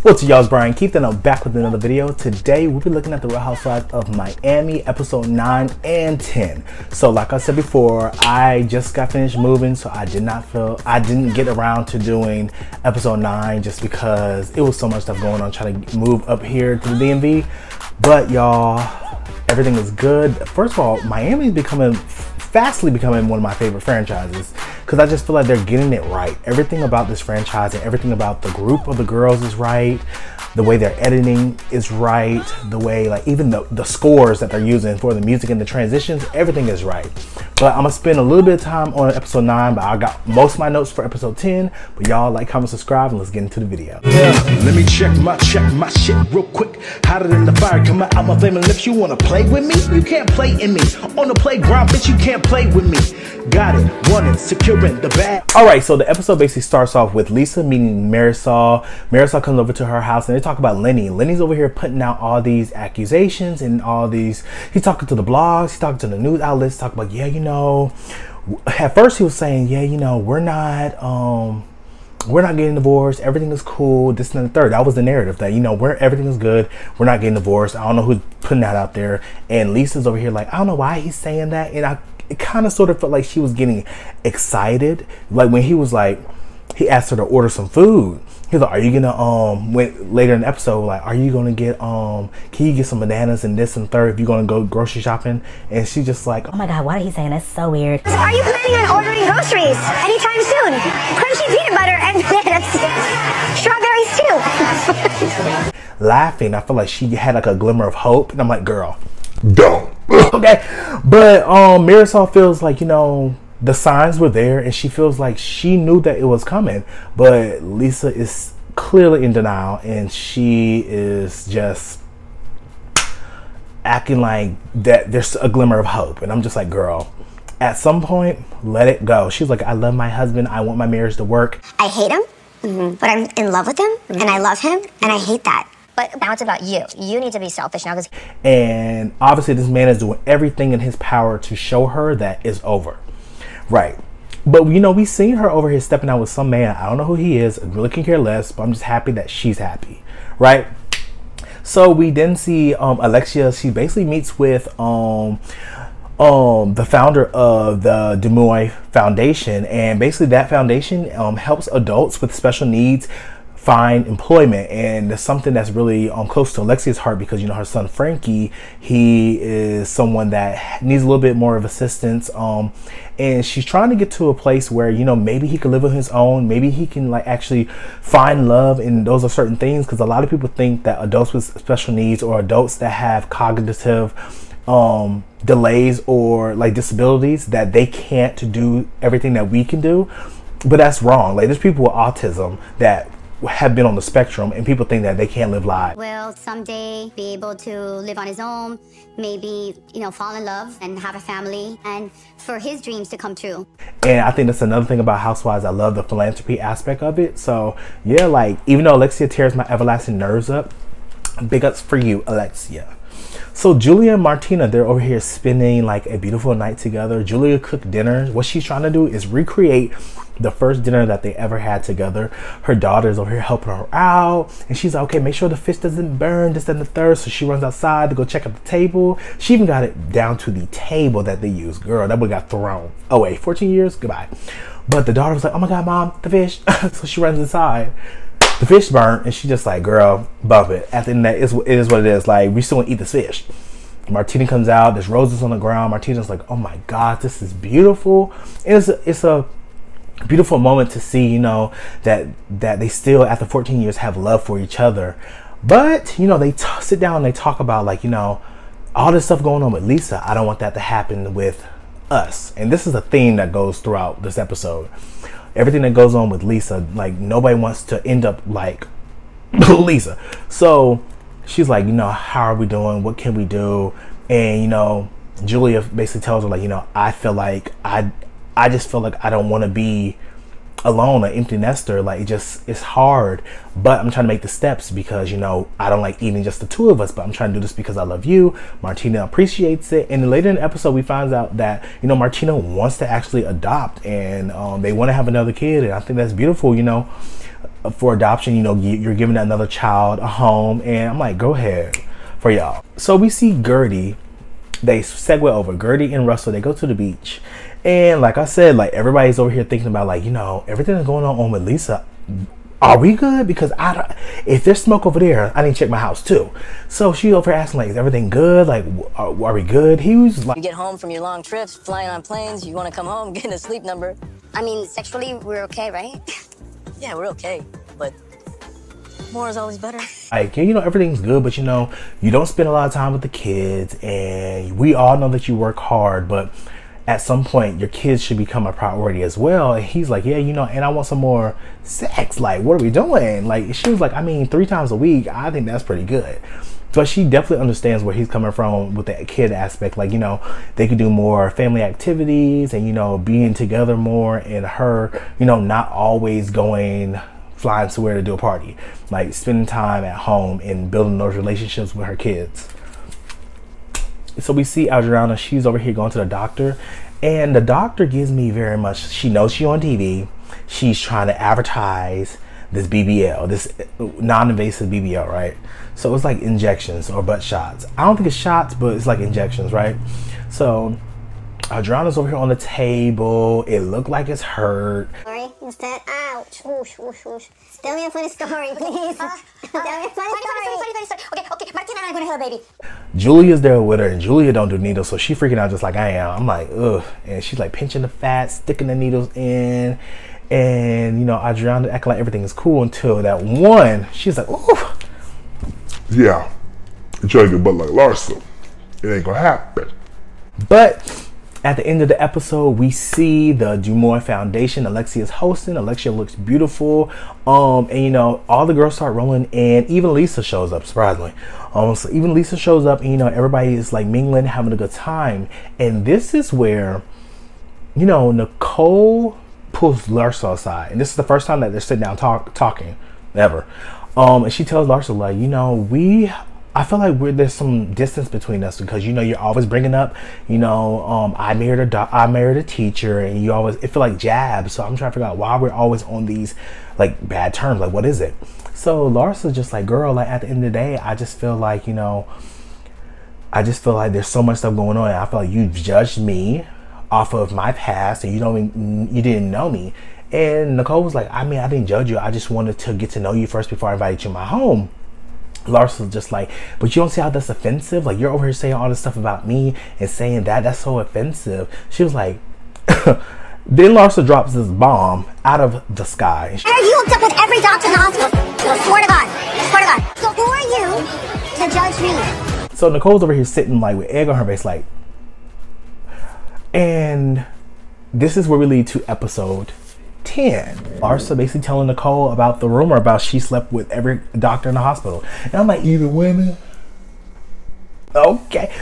What's up, y'all? It's Brian Keith, and I'm back with another video. Today we'll be looking at the Real Housewives of Miami episode 9 and 10. So like I said before, I just got finished moving, so I didn't get around to doing episode 9 just because it was so much stuff going on trying to move up here to the DMV. But y'all, everything is good. First of all, Miami is fastly becoming one of my favorite franchises because I just feel like they're getting it right. Everything about this franchise and everything about the group of the girls is right. The way they're editing is right. The way, like, even the scores that they're using for the music and the transitions, everything is right. But I'm gonna spend a little bit of time on episode 9, but I got most of my notes for episode 10. But y'all, like, comment, subscribe, and let's get into the video. Yeah, let me check my shit real quick. Hotter than the fire coming out my flaming lips. You wanna play with me? You can't play in me. On the playground, bitch, you can't play with me. Got it, want it, securing the bag. Alright, so the episode basically starts off with Lisa meeting Marisol. Marisol comes over to her house and they talk about Lenny. Lenny's over here putting out all these accusations and all these, he's talking to the blogs, he's talking to the news outlets, talking about, yeah, you know, at first he was saying, yeah, you know, we're not getting divorced, everything is cool, this and the third. That was the narrative, that, you know, everything is good, we're not getting divorced. I don't know who's putting that out there. And Lisa's over here like, I don't know why he's saying that. And it kind of sort of felt like she was getting excited. Like when he was like, he asked her to order some food. He was like, are you gonna, later in the episode, like, are you gonna get, can you get some bananas and this and third if you're gonna go grocery shopping? And she just like, oh my God, why are you saying that's so weird? Are you planning on ordering groceries anytime soon? Crunchy peanut butter and bananas. Strawberries too. Laughing. I feel like she had like a glimmer of hope. And I'm like, girl, don't. Okay. But Marisol feels like, you know, the signs were there and she feels like she knew that it was coming, but Lisa is clearly in denial and she is just acting like that there's a glimmer of hope. And I'm just like, girl, at some point, let it go. She's like, I love my husband, I want my marriage to work. I hate him, but I'm in love with him, and I love him, and I hate that. But now it's about you. You need to be selfish now. And obviously this man is doing everything in his power to show her that it's over. Right. But, you know, we seen her over here stepping out with some man. I don't know who he is. I really can care less, but I'm just happy that she's happy. Right. So we then see Alexia. She basically meets with the founder of the Rhomiami Foundation. And basically that foundation helps adults with special needs find employment, and it's something that's really close to Alexia's heart because, you know, her son Frankie, he is someone that needs a little bit more of assistance, and she's trying to get to a place where, you know, maybe he can live on his own, maybe he can like actually find love, and those are certain things, because a lot of people think that adults with special needs or adults that have cognitive delays or like disabilities, that they can't do everything that we can do. But that's wrong. Like, there's people with autism that have been on the spectrum, and people think that they can't live lives. Will someday be able to live on his own, maybe, you know, fall in love and have a family, and for his dreams to come true. And I think that's another thing about Housewives. I love the philanthropy aspect of it. So yeah, like, even though Alexia tears my everlasting nerves up, big ups for you, Alexia. So Julia and Martina, they're over here spending like a beautiful night together. Julia cooked dinner. What she's trying to do is recreate the first dinner that they ever had together. Her daughter's over here helping her out, and she's like, okay, make sure the fish doesn't burn, this and the third. So she runs outside to go check out the table. She even got it down to the table that they use. Girl, that boy got thrown away. 14 years, goodbye. But the daughter was like, oh my God, mom, the fish. So she runs inside. The fish burnt, and she just like, girl, bump it. At the end of that, it is what it is. Like, we still want to eat this fish. Martina comes out, there's roses on the ground. Martina's like, oh my God, this is beautiful. And it's a beautiful moment to see, you know, that they still, after 14 years, have love for each other. But, you know, they sit down and they talk about, like, you know, all this stuff going on with Lisa. I don't want that to happen with us. And this is a theme that goes throughout this episode. Everything that goes on with Lisa, like, nobody wants to end up like Lisa. So she's like, you know, how are we doing? What can we do? And, you know, Julia basically tells her, like, you know, I feel like I just feel like I don't want to be alone, an empty nester. Like, it's hard, but I'm trying to make the steps because, you know, I don't like eating just the two of us, but I'm trying to do this because I love you. Martina appreciates it. And then later in the episode, we find out that, you know, Martina wants to actually adopt, and they want to have another kid. And I think that's beautiful. You know, for adoption, you know, you're giving another child a home, and I'm like, go ahead for y'all. So we see Gertie, they segue over, Gertie and Russell, they go to the beach, and like I said, like everybody's over here thinking about, like, you know, everything that's going on with Lisa. Are we good? Because if there's smoke over there, I need to check my house too. So she over asking, like, is everything good? Like, are we good? He was like, you get home from your long trips, flying on planes, you want to come home, get in a sleep number. I mean, sexually, we're okay, right? Yeah, we're okay, but more is always better. like, yeah, you know, everything's good, but you know, you don't spend a lot of time with the kids, and we all know that you work hard, but at some point your kids should become a priority as well. And he's like, yeah, you know, and I want some more sex. Like, what are we doing? Like, she was like, I mean, 3 times a week, I think that's pretty good. But she definitely understands where he's coming from with the kid aspect. Like, you know, they could do more family activities and, you know, being together more, and her, you know, not always flying somewhere to do a party, like spending time at home and building those relationships with her kids. So we see Adriana, she's over here going to the doctor, and the doctor gives me very much, she knows she's on TV, she's trying to advertise this BBL, this non-invasive BBL, right? So it's like injections or butt shots. I don't think it's shots, but it's like injections, right? So Adriana's over here on the table. It looked like it's hurt. Sorry, instead, ouch, whoosh, whoosh, whoosh. Tell me a funny story, please. Tell me a funny story. Okay, Martina and I are gonna have a baby. Julia's there with her, and Julia don't do needles, so she freaking out just like I am. I'm like, ugh. And she's like pinching the fat, sticking the needles in. And, you know, Adriana acting like everything is cool until that one, she's like, ooh. Yeah, you're trying to get butt like Larsa. It ain't gonna happen. But at the end of the episode, we see the Dumois Foundation. Alexia's hosting. Alexia looks beautiful. And you know, all the girls start rolling in. Even Lisa shows up, surprisingly. So even Lisa shows up, and you know, everybody is like mingling, having a good time. And this is where, you know, Nicole pulls Larsa aside. And this is the first time that they're sitting down talking ever. And she tells Larsa, like, you know, I feel like there's some distance between us, because, you know, you're always bringing up, you know, I married a teacher, and you always, it feel like jabs. So I'm trying to figure out why we're always on these like bad terms. Like, what is it? So Larsa's just like, girl, like at the end of the day, I just feel like, you know, I just feel like there's so much stuff going on. I feel like you judged me off of my past, and you didn't know me. And Nicole was like, I mean, I didn't judge you. I just wanted to get to know you first before I invited you to my home. Larsa's just like, but you don't see how that's offensive? Like, you're over here saying all this stuff about me and saying that's so offensive. She was like, then Larsa drops this bomb out of the sky. You hooked up with every doctor in the hospital. Swear to God. Swear to God. So who are you to judge me? So Nicole's over here sitting like with egg on her face, like, and this is where we lead to episode 10. Larsa basically telling Nicole about the rumor about she slept with every doctor in the hospital. And I'm like, even women? Okay.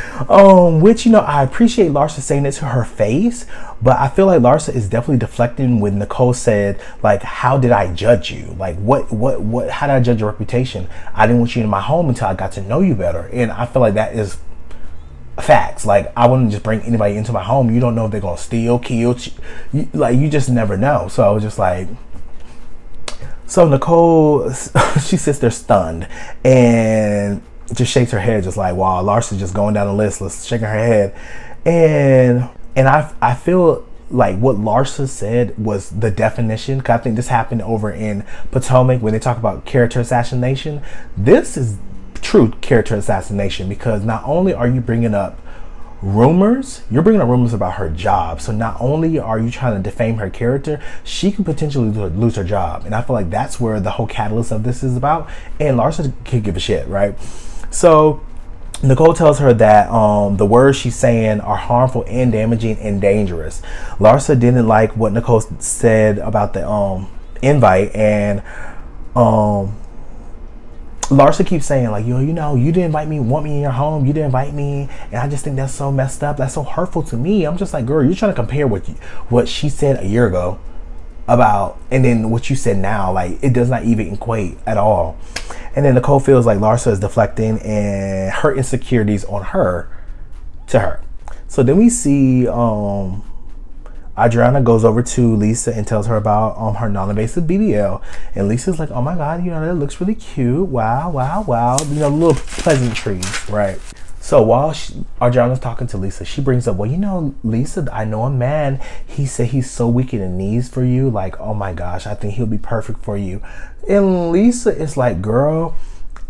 Which, you know, I appreciate Larsa saying it to her face, but I feel like Larsa is definitely deflecting when Nicole said, like, how did I judge you? Like, how did I judge your reputation? I didn't want you in my home until I got to know you better. And I feel like that is facts. Like, I wouldn't just bring anybody into my home. You don't know if they're gonna steal, kill, like, you just never know. So I was just like, so Nicole, she sits there stunned and just shakes her head, just like, wow. Larsa just going down the list, shaking her head. And I feel like what Larsa said was the definition, because I think this happened over in Potomac when they talk about character assassination. This is true character assassination, because not only are you bringing up rumors, you're bringing up rumors about her job. So not only are you trying to defame her character, she could potentially lose her job. And I feel like that's where the whole catalyst of this is about. And Larsa could give a shit, right? So Nicole tells her that the words she's saying are harmful and damaging and dangerous. Larsa didn't like what Nicole said about the invite, and Larsa keeps saying, like, you know, you didn't invite me, want me in your home, you didn't invite me, and I just think that's so messed up, that's so hurtful to me. I'm just like, girl, you're trying to compare what she said a year ago about, and then what you said now. Like, it does not even equate at all. And then Nicole feels like Larsa is deflecting and her insecurities on her to her. So then we see Adriana goes over to Lisa and tells her about her non-invasive BBL, and Lisa's like, oh my god, you know, that looks really cute. Wow, wow, wow. You know, little pleasantries, right? So while Adriana's talking to Lisa, she brings up, well, you know, Lisa, I know a man. He said he's so weak in the knees for you. Like, oh my gosh, I think he'll be perfect for you. And Lisa is like, girl,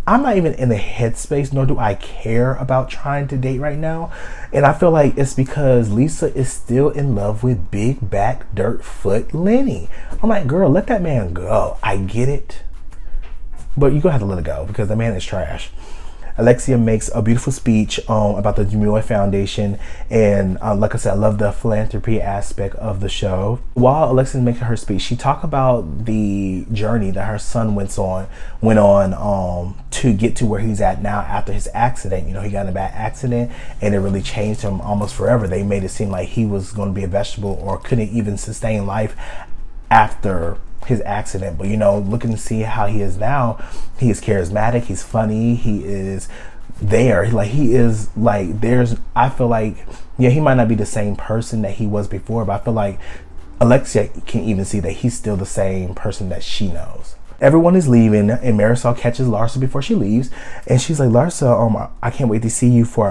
I'm not even in the headspace, nor do I care about trying to date right now. And I feel like it's because Lisa is still in love with big back dirt foot Lenny. I'm like, girl, let that man go. I get it, but you're gonna have to let it go because the man is trash. Alexia makes a beautiful speech about the Demure Foundation, and like I said, I love the philanthropy aspect of the show. While Alexia is making her speech, she talked about the journey that her son went on to get to where he's at now after his accident. You know, he got in a bad accident, and it really changed him almost forever. They made it seem like he was going to be a vegetable or couldn't even sustain life after his accident. But you know, looking to see how he is now, he is charismatic, he's funny, he is there, like he is like, there's, I feel like, yeah, he might not be the same person that he was before, but I feel like Alexia can even see that he's still the same person that she knows. Everyone is leaving, and Marisol catches Larsa before she leaves, and she's like, Larsa, I can't wait to see you for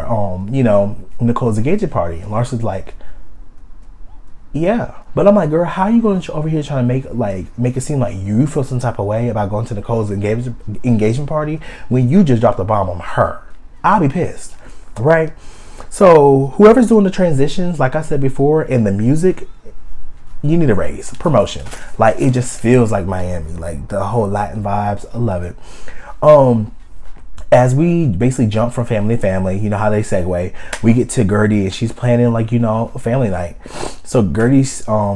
you know, Nicole's engagement party. And Larsa's like, yeah. But I'm like, girl, how are you going to over here trying to make it seem like you feel some type of way about going to Nicole's engagement party when you just dropped a bomb on her? I'll be pissed, right? So whoever's doing the transitions, like I said before, in the music, you need a raise, promotion. Like, it just feels like Miami, like the whole Latin vibes. I love it. As we basically jump from family to family, you know how they segue, we get to Gertie, and she's planning, like, you know, a family night. So Gertie,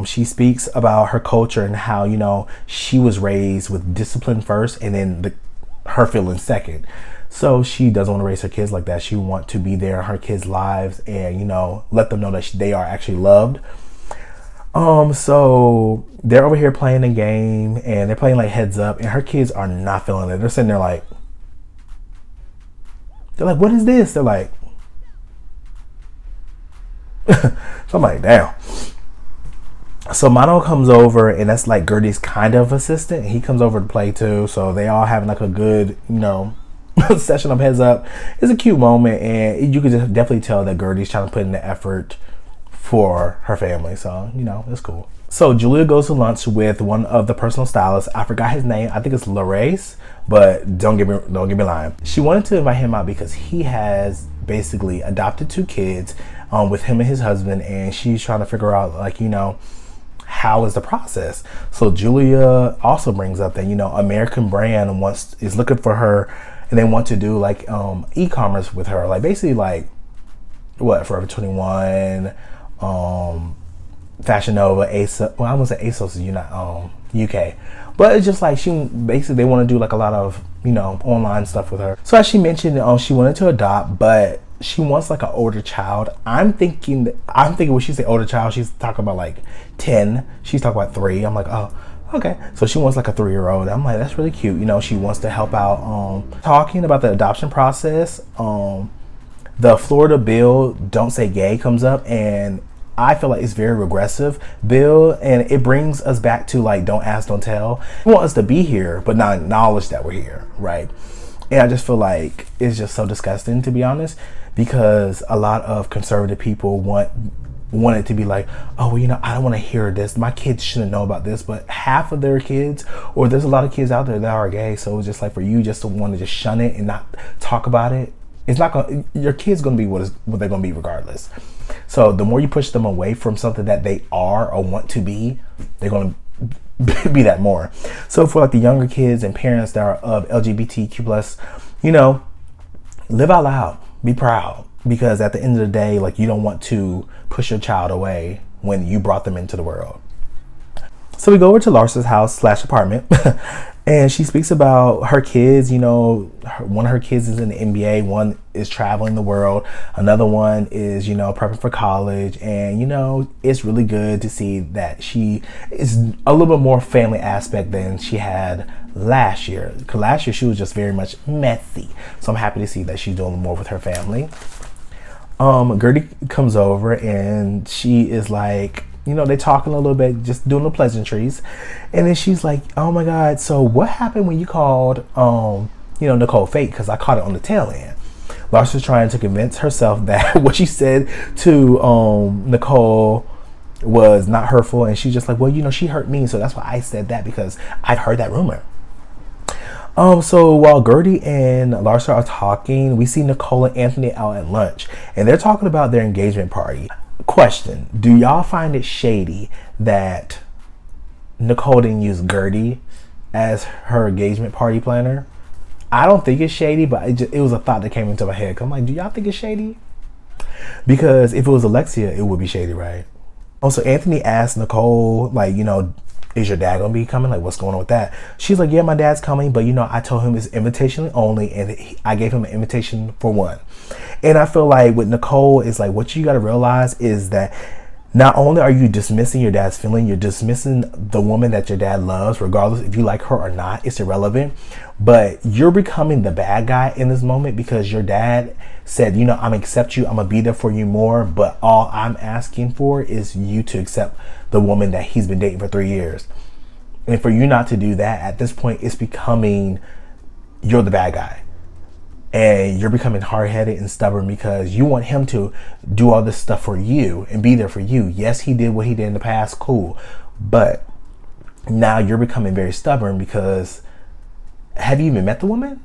she speaks about her culture and how, you know, she was raised with discipline first and then her feelings second. So she doesn't want to raise her kids like that. She wants to be there in her kids' lives and, you know, let them know that they are actually loved. So they're over here playing a game, and they're playing like Heads Up, and her kids are not feeling it. They're sitting there like, what is this? They're like, so I'm like, damn. So Mano comes over, and that's like Gertie's kind of assistant. He comes over to play too. So they all having like a good, you know, session of Heads Up. It's a cute moment, and you could just definitely tell that Gertie's trying to put in the effort for her family. So, you know, it's cool. So Julia goes to lunch with one of the personal stylists. I forgot his name. I think it's Larace, but don't get me lying. She wanted to invite him out because he has basically adopted 2 kids with him and his husband, and she's trying to figure out, like, you know, how is the process. So Julia also brings up that, you know, American Brand is looking for her, and they want to do like e-commerce with her, like basically like what, Forever 21, Fashion Nova, ASOS. Well, I won't say ASOS is UK, but it's just like they want to do like a lot of, you know, online stuff with her. So as she mentioned, she wanted to adopt, but she wants like an older child. I'm thinking when she say older child, she's talking about like 10. She's talking about 3. I'm like, oh, okay. So she wants like a 3-year-old. I'm like, that's really cute. You know, she wants to help out. Talking about the adoption process, the Florida bill, Don't Say Gay, comes up, and I feel like it's very regressive bill, and it brings us back to like, don't ask, don't tell. We want us to be here, but not acknowledge that we're here, right? And I just feel like it's just so disgusting, to be honest, because a lot of conservative people want it to be like, oh, well, you know, I don't want to hear this. My kids shouldn't know about this, but half of their kids, or there's a lot of kids out there that are gay, so it's just like for you just to want to just shun it and not talk about it. It's not going. Your kid's going to be what they're going to be regardless. So the more you push them away from something that they are or want to be, they're going to be that more. So for like the younger kids and parents that are of LGBTQ+, you know, live out loud, be proud, because at the end of the day, like, you don't want to push your child away when you brought them into the world. So we go over to Larsa's house / apartment. And she speaks about her kids. You know, one of her kids is in the NBA, one is traveling the world, another one is, you know, prepping for college. And, you know, it's really good to see that she is a little bit more family aspect than she had last year. Because last year she was just very much messy. So I'm happy to see that she's doing more with her family. Gertie comes over, and she is like, You know, they talking a little bit, just doing the pleasantries. And then she's like, oh my God, so what happened when you called, you know, Nicole fake? Because I caught it on the tail end. Larsa's trying to convince herself that what she said to Nicole was not hurtful. And she's just like, well, you know, she hurt me. So that's why I said that, because I've heard that rumor. So while Gertie and Larsa are talking, we see Nicole and Anthony out at lunch. And they're talking about their engagement party. Question, do y'all find it shady that Nicole didn't use Gertie as her engagement party planner? I don't think it's shady, but it was a thought that came into my head. I'm like, do y'all think it's shady? Because if it was Alexia, it would be shady, right? Also, Anthony asked Nicole, like, you know, is your dad gonna be coming? Like, what's going on with that? She's like, yeah, my dad's coming, but you know, I told him it's invitation only, and I gave him an invitation for one. And I feel like with Nicole, it's like, what you got to realize is that not only are you dismissing your dad's feeling, you're dismissing the woman that your dad loves, regardless if you like her or not. It's irrelevant. But you're becoming the bad guy in this moment, because your dad said, you know, I'm gonna accept you, I'm gonna be there for you more, but all I'm asking for is you to accept the woman that he's been dating for 3 years. And for you not to do that, at this point, it's becoming, you're the bad guy. And you're becoming hard-headed and stubborn because you want him to do all this stuff for you and be there for you. Yes, he did what he did in the past, cool. But now you're becoming very stubborn because, have you even met the woman?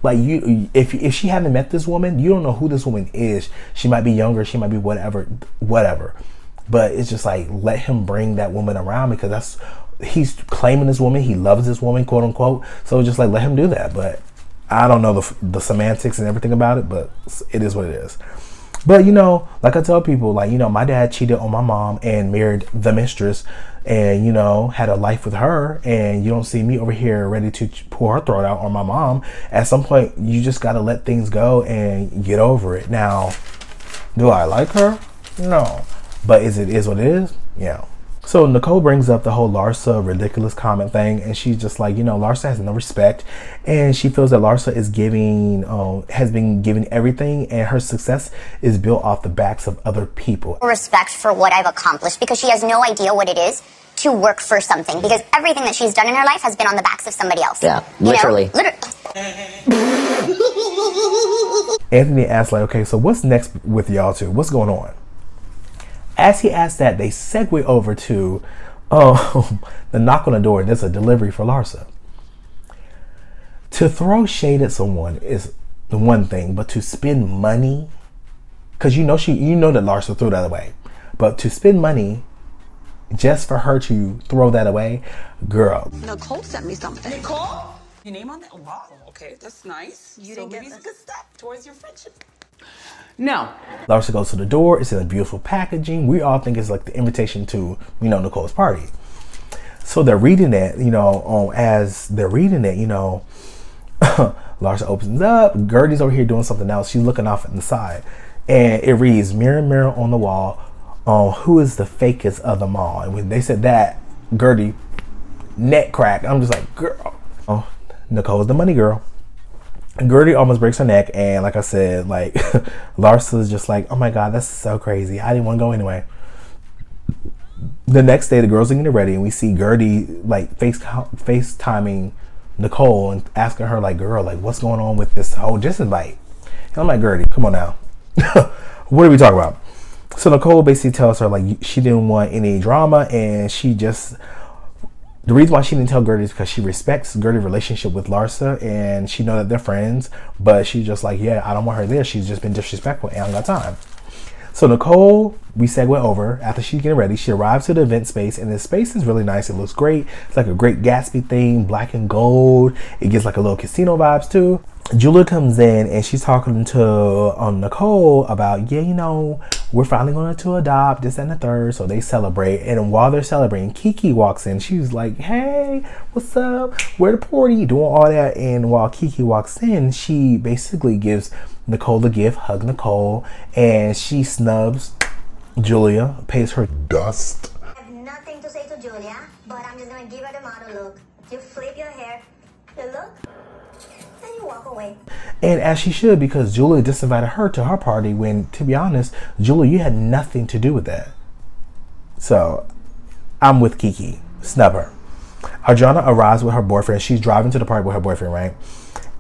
Like, you, if she hadn't met this woman, you don't know who this woman is. She might be younger, she might be whatever. But it's just like, let him bring that woman around, because he's claiming this woman, he loves this woman, quote unquote. So just like, let him do that. But I don't know the semantics and everything about it, but it is what it is. But, you know, like I tell people, like, you know, my dad cheated on my mom and married the mistress and, you know, had a life with her. And you don't see me over here ready to pull her throat out on my mom. At some point, you just got to let things go and get over it. Now, do I like her? No. But is what it is? Yeah. So Nicole brings up the whole Larsa ridiculous comment thing, and she's just like, you know, Larsa has no respect, and she feels that Larsa is has been given everything, and her success is built off the backs of other people. Respect for what I've accomplished, because she has no idea what it is to work for something, because everything that she's done in her life has been on the backs of somebody else. Yeah, literally. Anthony asks, like, okay, so what's next with y'all two? What's going on? As he asked that, they segue over to the knock on the door. There's a delivery for Larsa. To throw shade at someone is the one thing, but to spend money, because you know that Larsa threw that away, but to spend money just for her to throw that away, girl. Nicole sent me something. Nicole? Your name on that? Oh, wow. Okay, that's nice. You didn't get a good step towards your friendship. No. Larsa goes to the door. It's in a beautiful packaging. We all think it's like the invitation to, you know, Nicole's party. So they're reading it, you know, as they're reading it, you know, Larsa opens up. Gertie's over here doing something else. She's looking off on the side. And it reads, mirror, mirror on the wall, who is the fakest of them all? And when they said that, Gertie, neck crack. I'm just like, girl. Oh, Nicole's the money girl. Gertie almost breaks her neck, and like I said, like Larsa's just like, oh my God, that's so crazy. I didn't want to go anyway. The next day, the girls are getting ready, and we see Gertie like FaceTiming Nicole and asking her, like, girl, like, what's going on with this whole disinvite? And I'm like, Gertie, come on now. What are we talking about? So Nicole basically tells her, like, she didn't want any drama, and the reason why she didn't tell Gertie is because she respects Gertie's relationship with Larsa, and she knows that they're friends, but she's just like, yeah, I don't want her there. She's just been disrespectful, and I don't got time. So Nicole, we segue over. After she's getting ready, she arrives to the event space, and the space is really nice. It looks great. It's like a great Gatsby theme, black and gold. It gives like a little casino vibes too. Julia comes in, and she's talking to Nicole about, yeah, you know, we're finally going to adopt this and the third. So they celebrate, and while they're celebrating, Kiki walks in. She's like, hey, what's up? Where the party? Doing all that. And while Kiki walks in, she basically gives Nicole a gift, hug Nicole, and she snubs Julia, pays her dust. I have nothing to say to Julia, but I'm just gonna give her the model look. You flip your hair, you look, and you walk away. And as she should, because Julia disinvited her to her party when, to be honest, Julia, you had nothing to do with that. So I'm with Kiki. Snub her. Adriana arrives with her boyfriend. She's driving to the party with her boyfriend, right?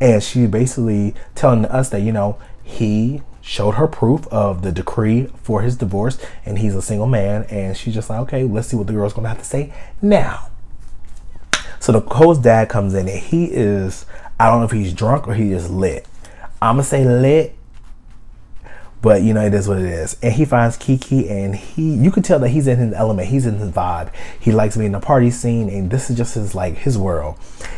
And she basically telling us that, you know, he showed her proof of the decree for his divorce and he's a single man. And she's just like, okay, let's see what the girl's gonna have to say now. So Nicole's dad comes in and he is, I don't know if he's drunk or he is lit. I'm gonna say lit, but you know, it is what it is. And he finds Kiki and you can tell that he's in his element. He's in his vibe. He likes being in the party scene and this is just his world.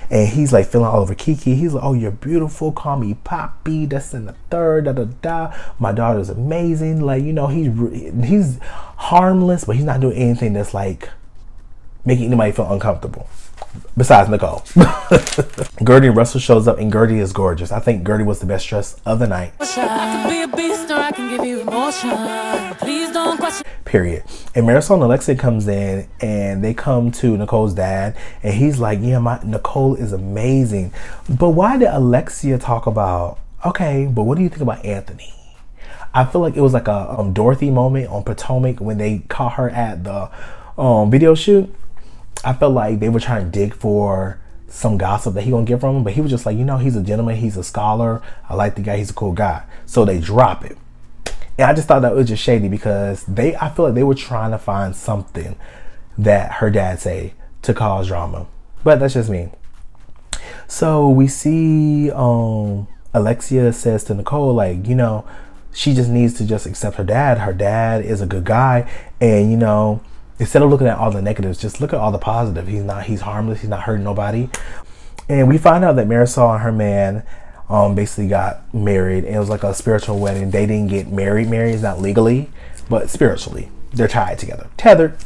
And he's like feeling all over Kiki. He's like, oh, you're beautiful. Call me Poppy. That's in the third, da da da. My daughter's amazing. Like, you know, he's harmless, but he's not doing anything that's like making anybody feel uncomfortable. Besides Nicole. Gertie Russell shows up and Gertie is gorgeous. I think Gertie was the best dress of the night. Period. And Marisol and Alexia comes in and they come to Nicole's dad and he's like, yeah, Nicole is amazing. But why did Alexia talk about, okay, but what do you think about Anthony? I feel like it was like a Dorothy moment on Potomac when they caught her at the video shoot. I felt like they were trying to dig for some gossip that he gonna get from him, but he was just like, you know, he's a gentleman, he's a scholar, I like the guy, he's a cool guy. So they drop it. And I just thought that was just shady because I feel like they were trying to find something that her dad say to cause drama. But that's just me. So we see Alexia says to Nicole, like, you know, she just needs to just accept her dad. Her dad is a good guy, and you know, instead of looking at all the negatives, just look at all the positive. He's harmless. He's not hurting nobody. And we find out that Marisol and her man basically got married. And it was like a spiritual wedding. They didn't get married. Married is not legally, but spiritually. They're tied together. Tethered.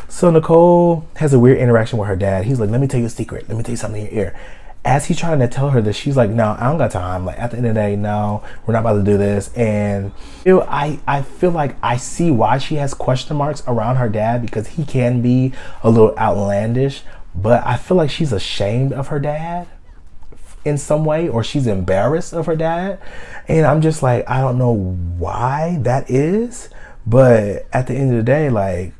So Nicole has a weird interaction with her dad. He's like, let me tell you a secret. Let me tell you something in your ear. As he's trying to tell her this, she's like, no, I don't got time. Like, at the end of the day, no, we're not about to do this. And you know, I feel like I see why she has question marks around her dad, because he can be a little outlandish, but I feel like she's ashamed of her dad in some way, or she's embarrassed of her dad. And I'm just like, I don't know why that is, but at the end of the day, like,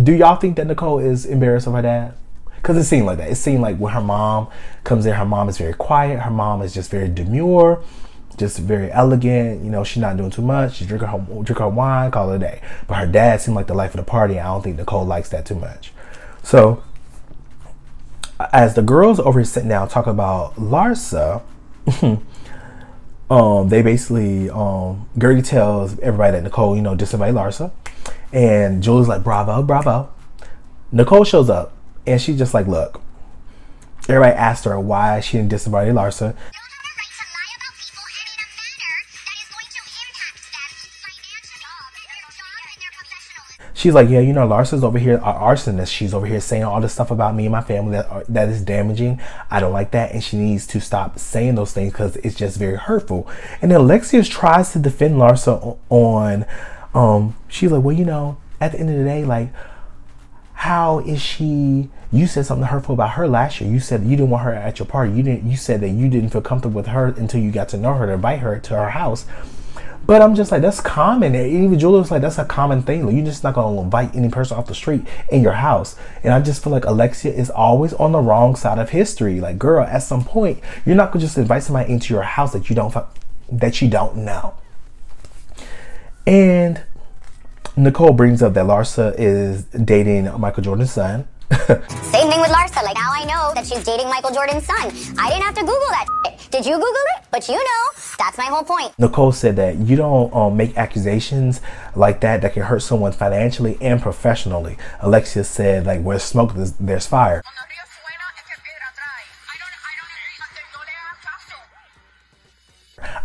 do y'all think that Nicole is embarrassed of her dad? Because it seemed like that. It seemed like when her mom comes in, her mom is very quiet. Her mom is just very demure, just very elegant. You know, she's not doing too much. She drink her wine, call it a day. But her dad seemed like the life of the party. I don't think Nicole likes that too much. So as the girls over here sitting down talking about Larsa, they basically, Gertie tells everybody that Nicole, you know, disinvited Larsa. And Julie's like, bravo, bravo. Nicole shows up. And she's just like, look, everybody asked her why she didn't disinvite Larsa. She's like, yeah, you know, Larsa's over here, an arsonist. She's over here saying all this stuff about me and my family that is damaging. I don't like that. And she needs to stop saying those things because it's just very hurtful. And then Alexia tries to defend Larsa on, she's like, well, you know, at the end of the day, like, how is she? You said something hurtful about her last year. You said you didn't want her at your party. You said that you didn't feel comfortable with her until you got to know her, to invite her to her house. But I'm just like, that's common. And even Julia was like, that's a common thing. Like, you're just not gonna invite any person off the street in your house. And I just feel like Alexia is always on the wrong side of history. Like, girl, at some point, you're not gonna just invite somebody into your house that you don't know. And Nicole brings up that Larsa is dating Michael Jordan's son. Same thing with Larsa. Like, now I know that she's dating Michael Jordan's son. I didn't have to Google that shit. Did you Google it? But you know, that's my whole point. Nicole said that you don't make accusations like that can hurt someone financially and professionally. Alexia said, like, where smoke, there's fire.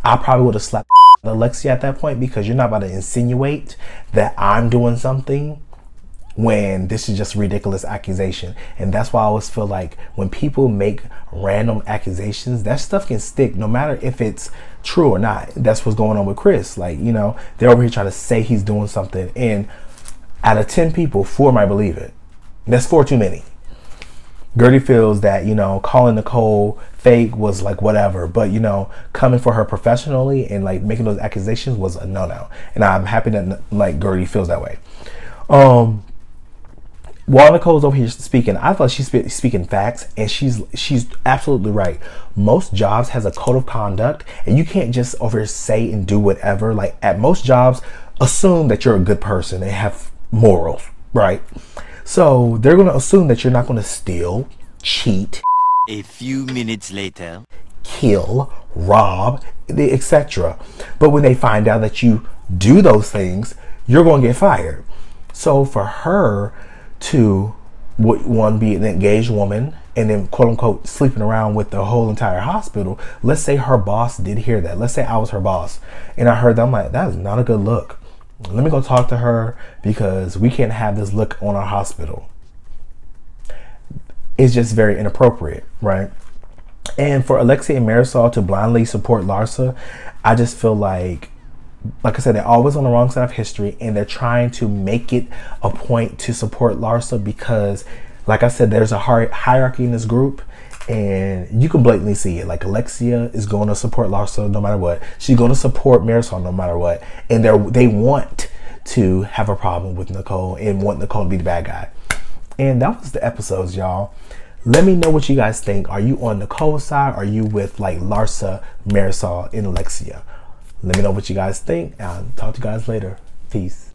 I probably would have slapped Alexia at that point, because you're not about to insinuate that I'm doing something when this is just a ridiculous accusation. And that's why I always feel like when people make random accusations, that stuff can stick no matter if it's true or not. That's what's going on with Chris. Like, you know, they're over here trying to say he's doing something, and out of 10 people, 4 might believe it. That's 4 too many. Gertie feels that, you know, calling Nicole fake was like whatever, but, you know, coming for her professionally and like making those accusations was a no-no. And I'm happy that, like, Gertie feels that way. while Nicole's over here speaking, I thought she's speaking facts, and she's absolutely right. Most jobs has a code of conduct, and you can't just over here say and do whatever. Like at most jobs, assume that you're a good person and have morals, right? So they're going to assume that you're not going to steal, cheat. A few minutes later, kill, rob, etc. But when they find out that you do those things, you're going to get fired. So for her to one be an engaged woman and then quote unquote sleeping around with the whole entire hospital, let's say her boss did hear that. Let's say I was her boss and I heard that. I'm like, that is not a good look. Let me go talk to her because we can't have this look on our hospital. It's just very inappropriate, right? And for Alexia and Marisol to blindly support Larsa, I just feel like I said, they're always on the wrong side of history, and they're trying to make it a point to support Larsa because, like I said, there's a hierarchy in this group, and you can blatantly see it. Like Alexia is going to support Larsa no matter what. She's going to support Marisol no matter what, and they want to have a problem with Nicole and want Nicole to be the bad guy. And that was the episodes, y'all. Let me know what you guys think. Are you on Nicole's side? Or are you with like Larsa, Marisol, and Alexia? Let me know what you guys think. I'll talk to you guys later. Peace.